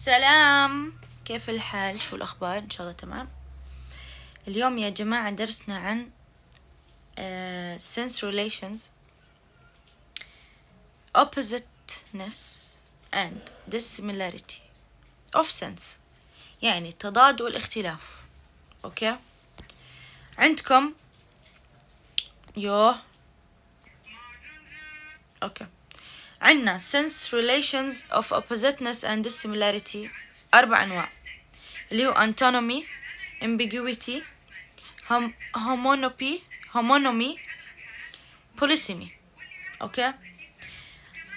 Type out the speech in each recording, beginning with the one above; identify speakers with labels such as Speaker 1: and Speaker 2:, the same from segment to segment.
Speaker 1: سلام، كيف الحال؟ شو الأخبار؟ إن شاء الله تمام. اليوم يا جماعة درسنا عن sense relations, oppositeness and dissimilarity of sense، يعني التضاد والاختلاف. أوكي، عندكم أوكي، عندنا sense relations of oppositeness and dissimilarity 4 أنواع، اللي هو antinomy, ambiguity, homonymy, polysemy. أوكي،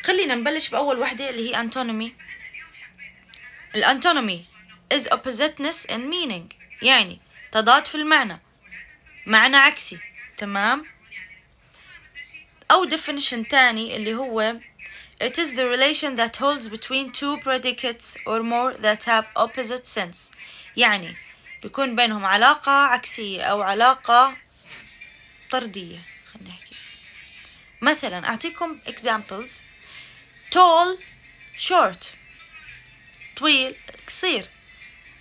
Speaker 1: خلينا نبلش بأول وحدة اللي هي antinomy. الانتونومي is oppositeness in meaning، يعني تضاد في المعنى، معنى عكسي. تمام. أو definition تاني اللي هو it is the relation that holds between two predicates or more that have opposite sense، يعني بيكون بينهم علاقة عكسية أو علاقة طردية. خلينا نحكي مثلا، أعطيكم examples: tall short، طويل قصير،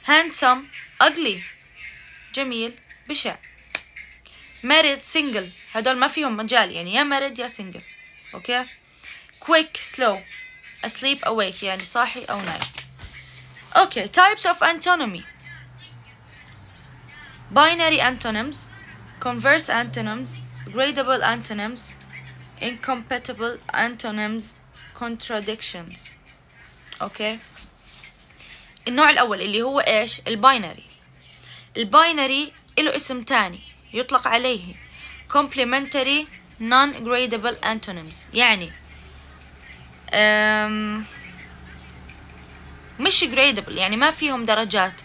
Speaker 1: handsome ugly، جميل بشع، married single، هدول ما فيهم مجال، يعني يا married يا single. أوكي. quick slow، asleep awake، يعني صاحي أو نايم. أوكي. types of antinomy: binary antonyms, converse antonyms, gradable antonyms, incompatible antonyms, contradictions. أوكي. النوع الأول اللي هو إيش؟ الباينري. الباينري له اسم تاني يطلق عليه complementary non-gradable antonyms، يعني مش gradable، يعني ما فيهم درجات،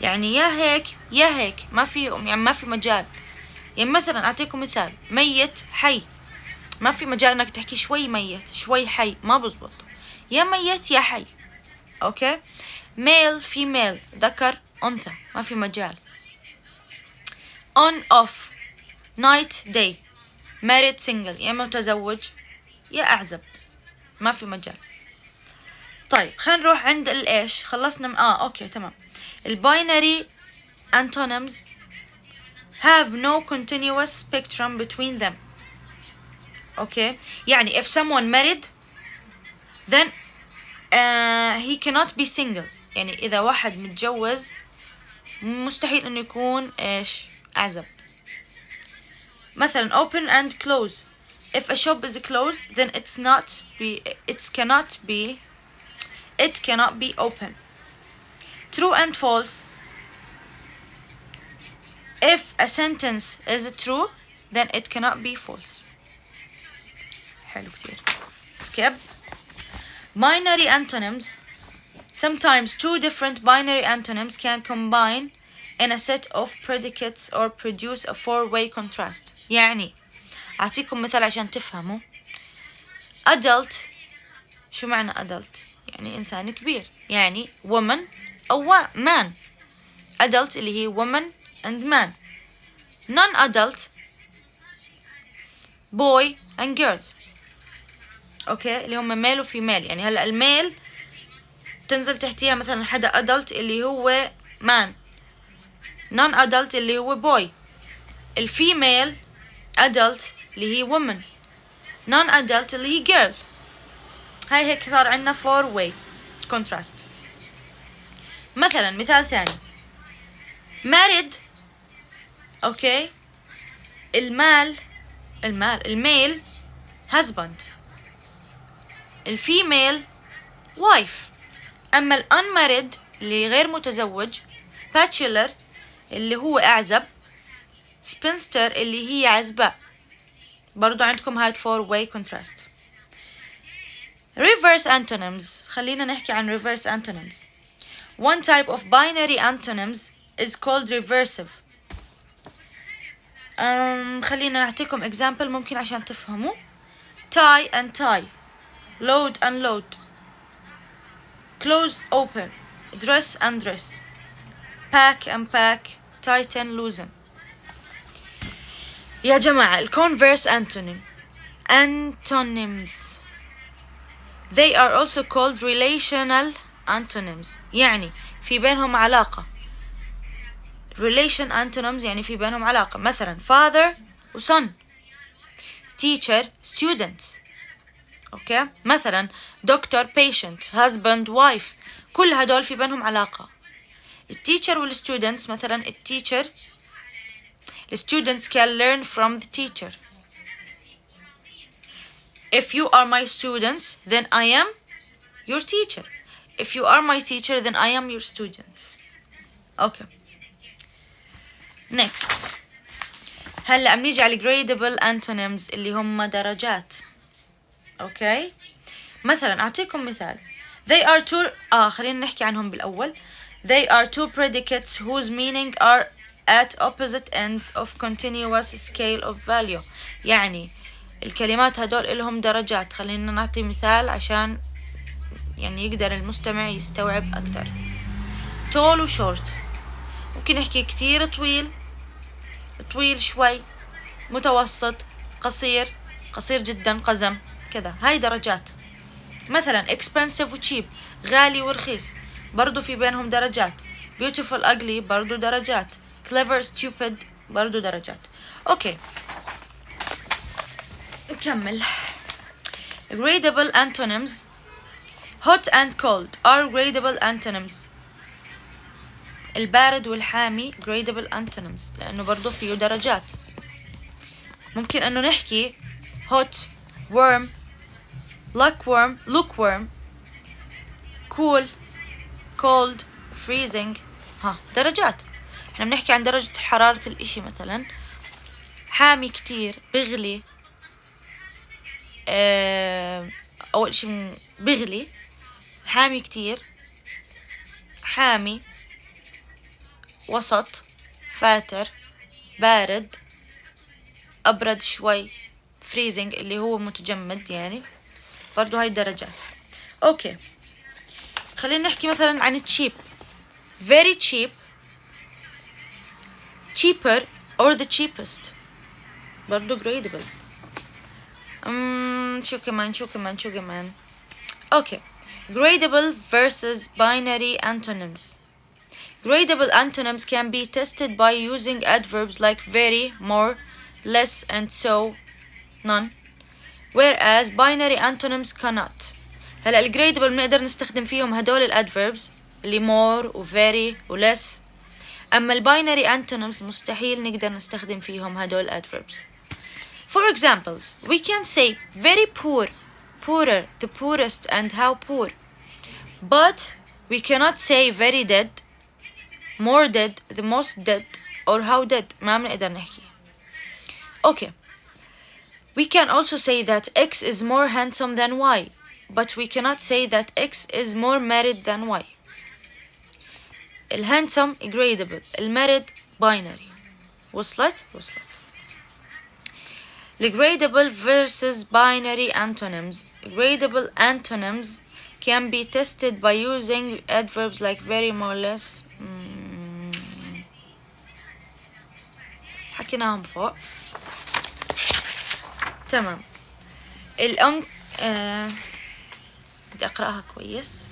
Speaker 1: يعني يا هيك يا هيك، ما فيهم، يعني ما في مجال. يعني مثلا أعطيكم مثال: ميت حي، ما في مجال انك تحكي شوي ميت شوي حي، ما بزبط، يا ميت يا حي. اوكي. male female، ذكر انثى، ما في مجال. on off، night day، married single، يا متزوج يا اعزب، ما في مجال. طيب خلينا نروح عند الايش، خلصنا اوكي تمام. الباينري antonyms have no continuous spectrum between them. okay، يعني if someone married then he cannot be single، يعني إذا واحد متجوز مستحيل إنه يكون إيش؟ أعزب. مثلا open and close، if a shop is closed then it cannot be open. true and false: if a sentence is true then it cannot be false. حلو كتير. skip. binary antonyms: sometimes two different binary antonyms can combine in a set of predicates or produce a four-way contrast. يعني أعطيكم مثال عشان تفهموا. adult، شو معنى adult؟ يعني إنسان كبير، يعني woman أو man. adult اللي هي woman and man. non-adult boy and girl. أوكي، اللي هم male و female. يعني هلا الميل تنزل تحتيها مثلا حدا adult اللي هو man، non-adult اللي هو boy. الفيميل adult اللي هي woman، non-adult اللي هي girl. هاي هيك صار عندنا four way contrast. مثلا مثال ثاني: married، اوكي، الميل husband، الفيميل wife. أما unmarried اللي غير متزوج bachelor اللي هو أعزب، spinster اللي هي عزباء. برضو عندكم هاي four way contrast. reverse antonyms، خلينا نحكي عن reverse antonyms. one type of binary antonyms is called reversive. خلينا نعطيكم example ممكن عشان تفهموا. tie and tie، load and load، close open، dress and dress، pack and pack، tighten loosen. يا جماعة الconverse antonyms they are also called relational antonyms يعني في بينهم علاقة. relation antonyms يعني في بينهم علاقة، مثلا father و son، teacher students. اوكي، مثلا doctor patient husband wife، كل هدول في بينهم علاقة. التيتشر والستودنتس، مثلا التيتشر الستودنتس can learn from the teacher. if you are my students then I am your teacher. if you are my teacher then I am your student. اوكي next. هلا بنيجي على gradable antonyms اللي هم درجات. اوكي، مثلا اعطيكم مثال. they are two خلينا نحكي عنهم بالاول. they are two predicates whose meaning are at opposite ends of continuous scale of value. يعني الكلمات هدول لهم درجات. خلينا نعطي مثال عشان يعني يقدر المستمع يستوعب اكتر. tall و short، ممكن نحكي كتير طويل، طويل شوي، متوسط، قصير، قصير جدا، قزم، كذا. هاي درجات. مثلا expensive و cheap، غالي ورخيص، برضو في بينهم درجات. beautiful ugly برضو درجات. clever stupid برضو درجات. اوكي نكمل. gradable antonyms. hot and cold are gradable antonyms. البارد والحامي gradable antonyms لأنه برضو فيه درجات. ممكن أنه نحكي hot warm lukewarm cool cold freezing. درجات. احنا بنحكي عن درجة حرارة الاشي. مثلا حامي كتير، بغلي، أول اشي بغلي، حامي كتير، حامي، وسط، فاتر، بارد، أبرد شوي، freezing اللي هو متجمد يعني. برضو هاي درجات. اوكي خلينا نحكي مثلا عن cheap. very cheap cheaper or the cheapest برضو gradable. شو كمان. اوكي gradable versus binary antonyms. gradable antonyms can be tested by using adverbs like very, more, less and so, none, whereas binary antonyms cannot. هلا الجريدبل بنقدر نستخدم فيهم هدول الادفيربز اللي more و very و less، اما الباينري antonyms مستحيل نقدر نستخدم فيهم هدول الادفيربز. For examples, we can say very poor, poorer, the poorest and how poor, but we cannot say very dead, more dead, the most dead or how dead. ما بنقدر نحكي. Okay, we can also say that X is more handsome than Y, but we cannot say that X is more married than Y. الhandsome gradable، المارد binary. وصلت. gradable versus binary antonyms. gradable antonyms can be tested by using adverbs like very, more, less. حكيناهم فوق. تمام. بدي أقرأها كويس.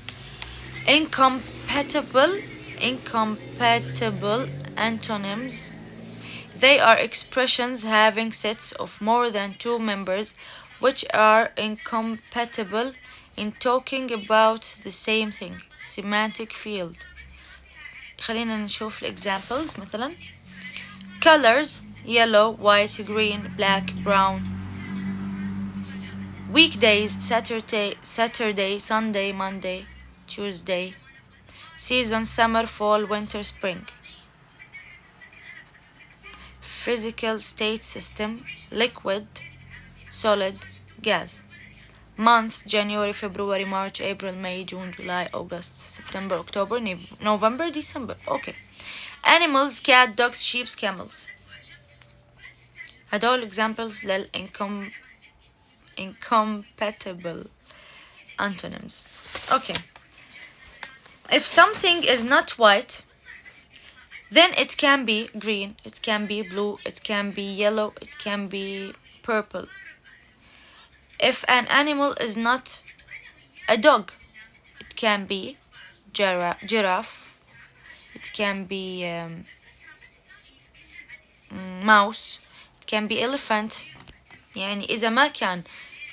Speaker 1: incompatible antonyms. They are expressions having sets of more than two members which are incompatible in talking about the same thing. Semantic field. خلينا نشوف examples. مثلا colors yellow, white, green, black, brown. weekdays Saturday, Sunday, Monday, Tuesday. season summer, fall, winter, spring. physical state system liquid, solid, gas. months January, February, March, April, May, June, July, August, September, October, November, December. okay. animals cat, dogs, sheep, camels. هدول examples لل incompatible antonyms. okay. if something is not white, then it can be green, it can be blue, it can be yellow, it can be purple. if an animal is not a dog, it can be giraffe. It can be mouse. It can be elephant. يعني إذا ما كان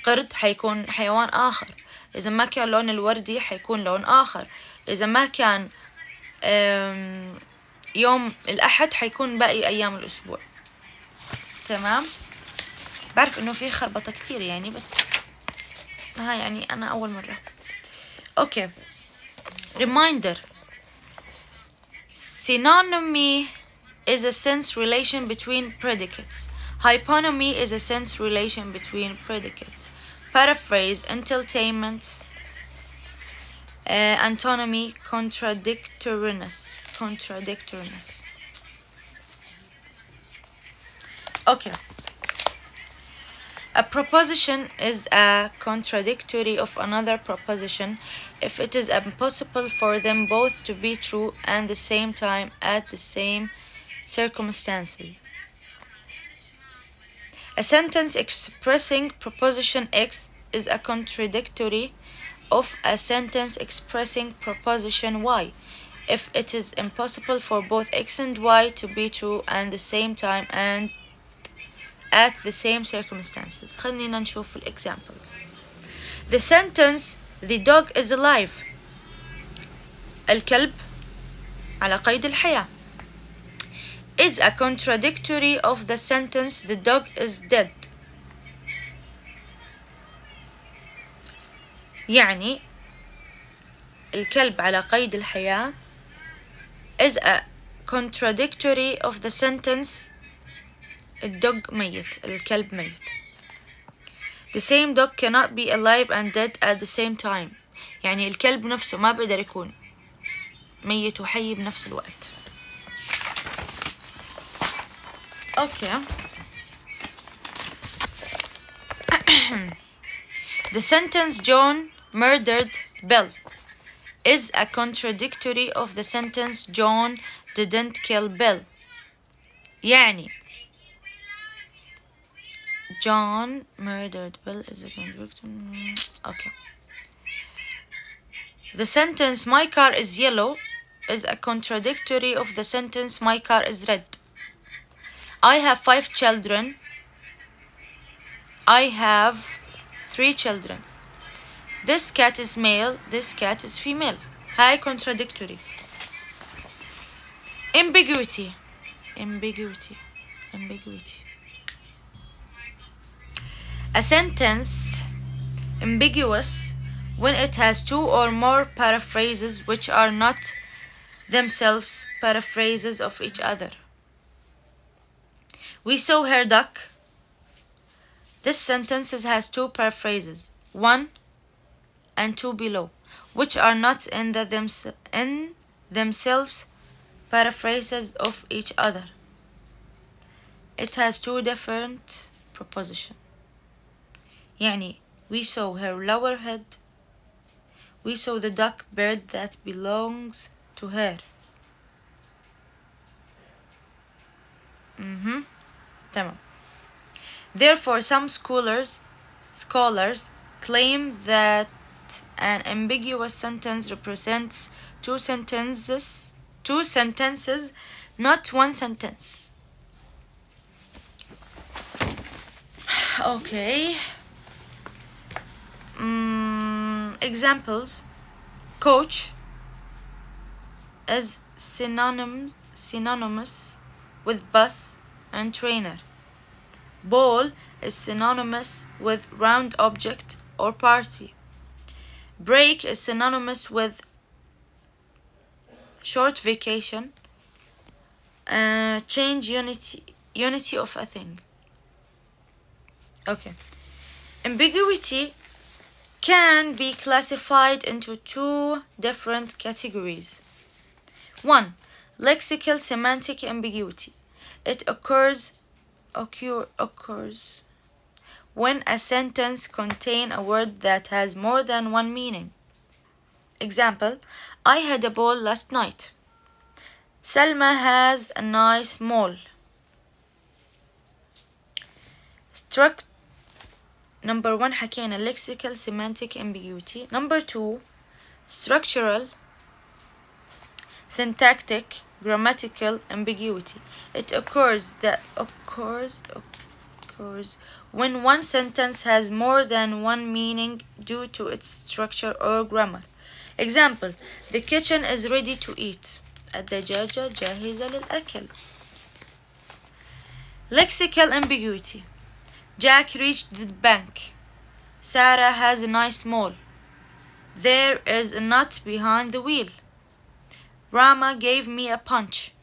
Speaker 1: قرد حيكون حيوان آخر، إذا ما كان لون الوردي حيكون لون آخر، إذا ما كان يوم الأحد حيكون باقي أيام الأسبوع. تمام. بعرف إنه في خربطة كتير يعني، بس ها يعني أنا أول مرة. أوكي. Reminder. Synonymy is a sense relation between predicates. Hyponymy is a sense relation between predicates. Paraphrase, entertainment, antonymy, contradictoriness. Okay. A proposition is a contradictory of another proposition if it is impossible for them both to be true at the same time at the same circumstances. A sentence expressing proposition X is a contradictory of a sentence expressing proposition Y if it is impossible for both X and Y to be true at the same time and at the same circumstances. خلينا نشوف examples. The sentence the dog is alive. الكلب على قيد الحياة is a contradictory of the sentence the dog is dead. يعني الكلب على قيد الحياة is a contradictory of the sentence الدوغ ميت، الكلب ميت. The same dog cannot be alive and dead at the same time. يعني الكلب نفسه ما بقدر يكون ميت وحي بنفس الوقت. Okay. The sentence John murdered Bill is a contradictory of the sentence John didn't kill Bill. يعني John murdered Bill is a contradictory. Okay. The sentence my car is yellow is a contradictory of the sentence my car is red. I have 5 children. I have 3 children. This cat is male. This cat is female. هاي contradictory. Ambiguity. A sentence ambiguous when it has 2 or more paraphrases which are not themselves paraphrases of each other. We saw her duck. This sentence has 2 paraphrases, 1 and 2 below, which are not in themselves paraphrases of each other. It has 2 different propositions. يعني we saw her lower head. We saw the duck bird that belongs to her. تمام. Therefore, some scholars claim that an ambiguous sentence represents 2 sentences, not 1 sentence. Okay. Examples. Coach is synonymous with bus and trainer. Ball is synonymous with round object or party. Break is synonymous with short vacation. Change, unity of a thing. Okay. Ambiguity can be classified into 2 different categories. 1. Lexical semantic ambiguity. It occurs when a sentence contains a word that has more than 1 meaning. Example, I had a ball last night. Selma has a nice mall. Number 1 حكينا lexical semantic ambiguity. Number 2 structural syntactic, grammatical ambiguity. It occurs when one sentence has more than one meaning due to its structure or grammar. Example: the kitchen is ready to eat. الدجاجة جاهزة للأكل. Lexical ambiguity. Jack reached the bank. Sarah has a nice mole. There is a nut behind the wheel. Rama gave me a punch.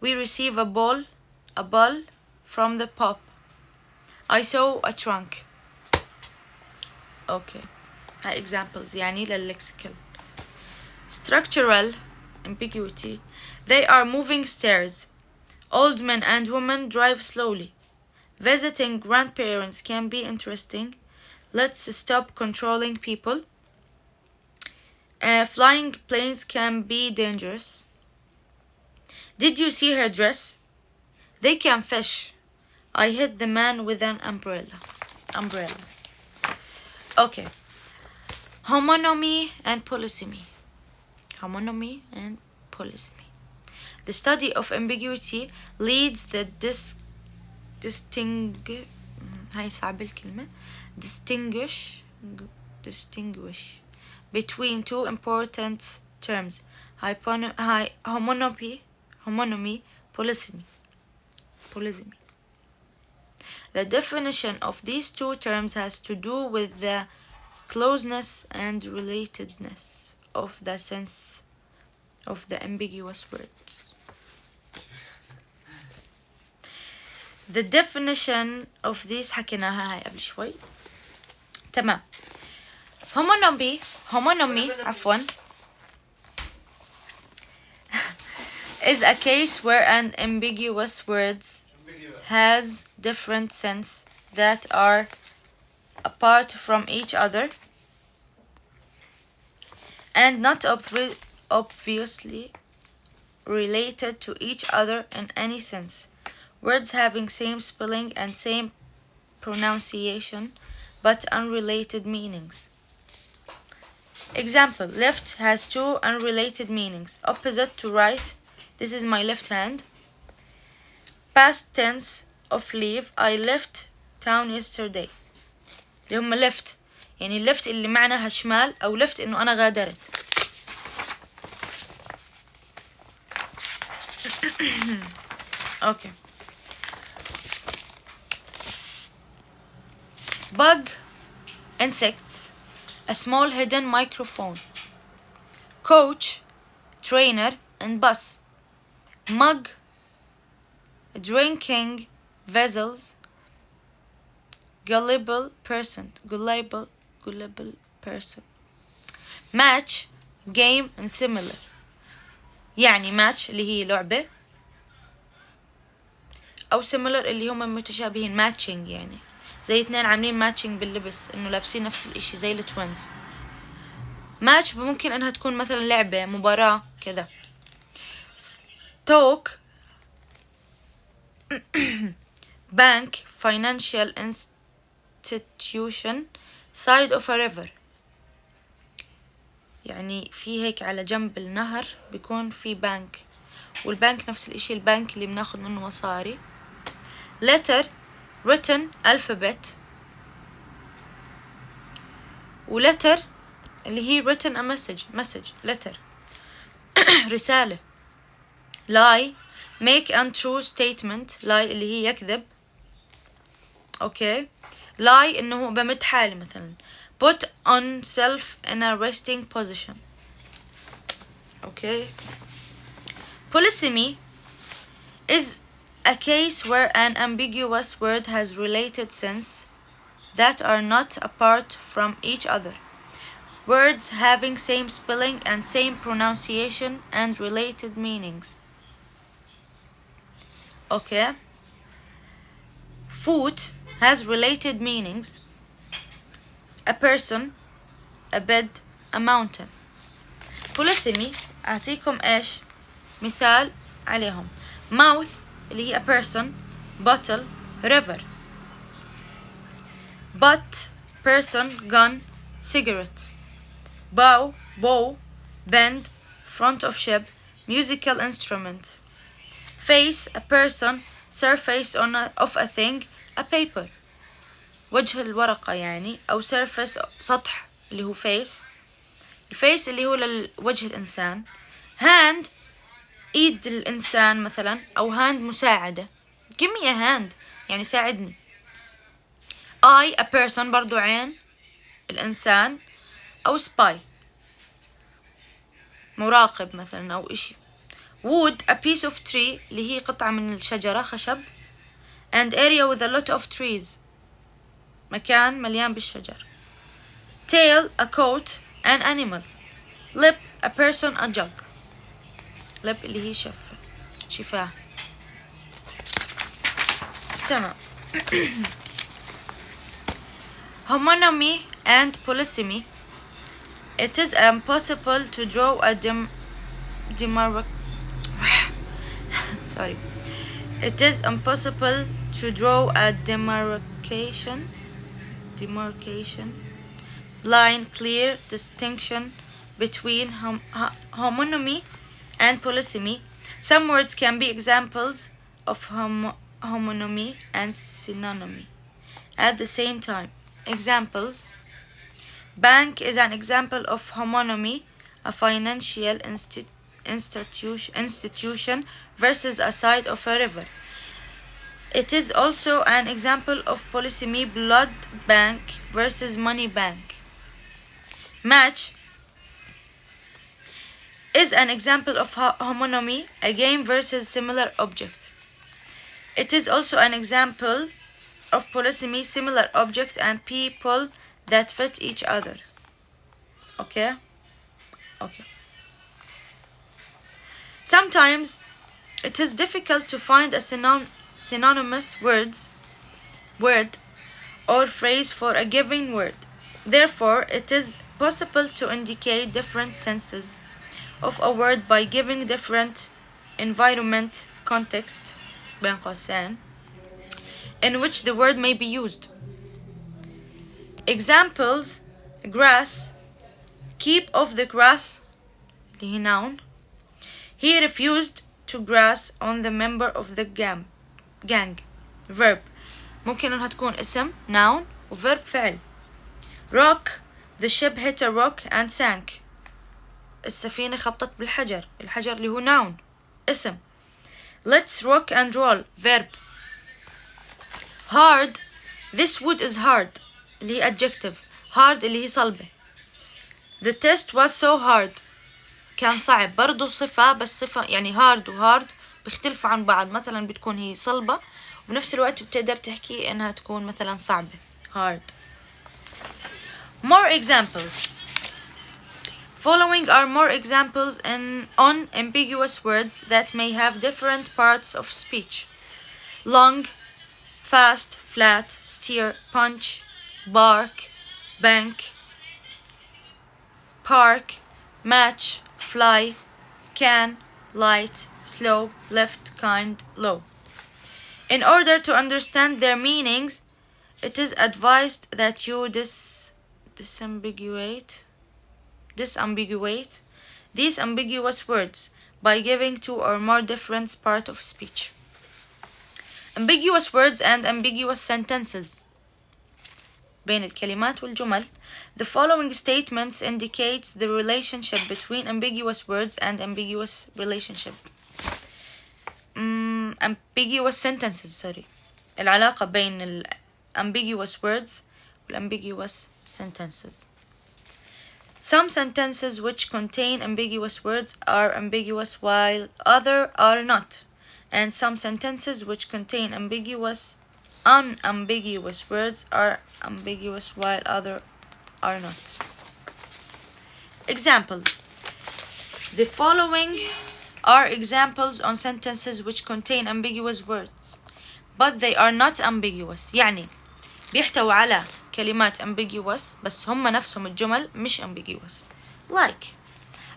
Speaker 1: We receive a ball from the pub. I saw a trunk. Okay. هاي examples يعني للlexical. Structural ambiguity. They are moving stairs. Old men and women drive slowly. Visiting grandparents can be interesting. Let's stop controlling people. Flying planes can be dangerous. Did you see her dress? They can fish. I hit the man with an umbrella. Okay. Homonymy and polysemy. Homonymy and polysemy. The study of ambiguity leads the distinguish between two important terms: homonymy, polysemy. The definition of these two terms has to do with the closeness and relatedness of the sense of the ambiguous words. The definition of these حكيناها هاي قبل شوي. تمام. homonymy عفوا is a case where an ambiguous words has different sense that are apart from each other and not obviously related to each other in any sense. Words having same spelling and same pronunciation but unrelated meanings. Example: left has two unrelated meanings. Opposite to right, this is my left hand. Past tense of leave, I left town yesterday. اللي هم left يعني left اللي معناها شمال أو left إنه أنا غادرت. Okay. Bug, insects, a small hidden microphone. Coach, trainer, and bus. Mug, drinking vessels. Gullible person. Match, game, and similar. يعني match اللي هي لعبة أو similar اللي هم متشابهين matching يعني زي اتنين عاملين matching باللبس إنه لابسين نفس الإشي زي التوينز. match ممكن إنها تكون مثلا لعبة مباراة كذا. stock bank financial institution side of a river يعني في هيك على جنب النهر بيكون في بنك والبنك نفس الاشي البنك اللي بناخد منه مصاري. letter written alphabet letter اللي هي written a message letter رسالة. lie make untrue statement lie اللي هي يكذب. اوكي lie انه بمد حالي مثلا. put on self in a resting position. Okay. Polysemy is a case where an ambiguous word has related sense that are not apart from each other. Words having same spelling and same pronunciation and related meanings. Okay. Foot has related meanings. A person, a bed, a mountain. Polysemy أعطيكم إيش مثال عليهم. mouth اللي هي a person, bottle, river. butt, person, gun, cigarette. bow, bend, front of ship, musical instrument. Face, a person, surface of a thing, a paper. وجه الورقة يعني، أو surface سطح اللي هو face. الفيس اللي هو لوجه الإنسان. hand إيد الإنسان مثلا، أو hand مساعدة. give me a hand يعني ساعدني. eye a person برضو عين الإنسان، أو spy مراقب مثلا أو إشي. wood a piece of tree اللي هي قطعة من الشجرة خشب. and area with a lot of trees مكان مليان بالشجر. tail a coat an animal. lip a person a jug. lip اللي هي شفاه. تمام. homonymy and polysemy. It is impossible to draw a It is impossible to draw a demarcation line, clear distinction between homonymy and polysemy. Some words can be examples of homonymy and synonymy at the same time. Examples: bank is an example of homonymy, a financial institution versus a side of a river. It is also an example of polysemy, blood bank versus money bank. Match is an example of homonymy, a game versus similar object. It is also an example of polysemy, similar object and people that fit each other. Okay. Sometimes it is difficult to find a synonymous word or phrase for a given word. Therefore, it is possible to indicate different senses of a word by giving different environment context بين قوسين in which the word may be used. Examples: grass, keep off the grass, اللي هي noun. He refused to grass on the member of the gang. Verb ممكن انها تكون اسم noun وverb فعل. rock, the ship hit a rock and sank. السفينة خبطت بالحجر. الحجر اللي هو noun اسم. let's rock and roll verb. hard, this wood is hard اللي هي adjective. hard اللي هي صلبة. the test was so hard كان صعب. برضو صفة، بس صفة يعني hard و hard بيختلفوا عن بعض. مثلا بتكون هي صلبة وبنفس الوقت بتقدر تحكي انها تكون مثلا صعبة hard. more examples. Following are more examples on ambiguous words that may have different parts of speech: long, fast, flat, steer, punch, bark, bank, park, match, fly, can, light, slow, left, kind, low. In order to understand their meanings, it is advised that you disambiguate these ambiguous words by giving two or more different parts of speech. Ambiguous words and ambiguous sentences بين الكلمات والجمل. The following statements indicates the relationship between ambiguous words and ambiguous sentences. العلاقة بين ambiguous words والambiguous sentences. Some sentences which contain ambiguous words are ambiguous while others are not, and some sentences which contain unambiguous words are ambiguous while others are not. Examples. The following are examples on sentences which contain ambiguous words, but they are not ambiguous. يعني بيحتوي على كلمات ambiguous بس هم نفسهم الجمل مش ambiguous. Like,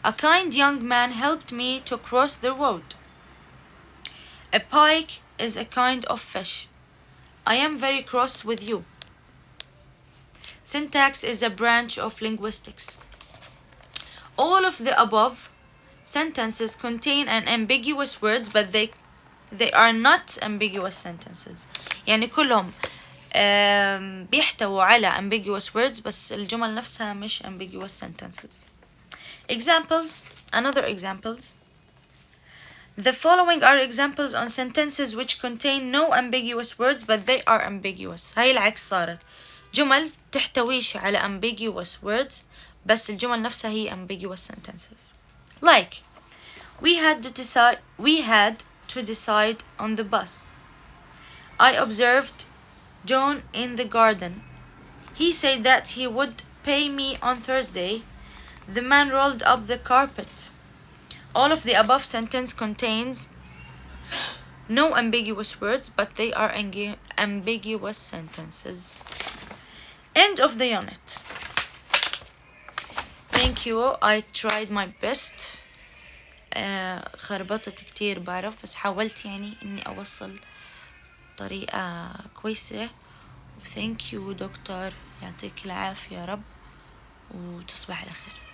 Speaker 1: a kind young man helped me to cross the road. A pike is a kind of fish. I am very cross with you. Syntax is a branch of linguistics. All of the above sentences contain an ambiguous words but they are not ambiguous sentences. يعني كلهم بيحتووا على ambiguous words بس الجمل نفسها مش ambiguous sentences. Examples. Another examples. The following are examples on sentences which contain no ambiguous words but they are ambiguous. هاي العكس صارت. جمل تحتويش على ambiguous words بس الجمل نفسها هي ambiguous sentences. Like, we had to decide on the bus. I observed John in the garden. He said that he would pay me on Thursday. The man rolled up the carpet. All of the above sentence contains no ambiguous words, but they are ambiguous sentences. End of the unit. Thank you. I tried my best. خربطت كتير بعرف بس حاولت يعني إني أوصل طريقة كويسة. Thank you دكتور. يعطيك العافية يا رب وتصبح على خير.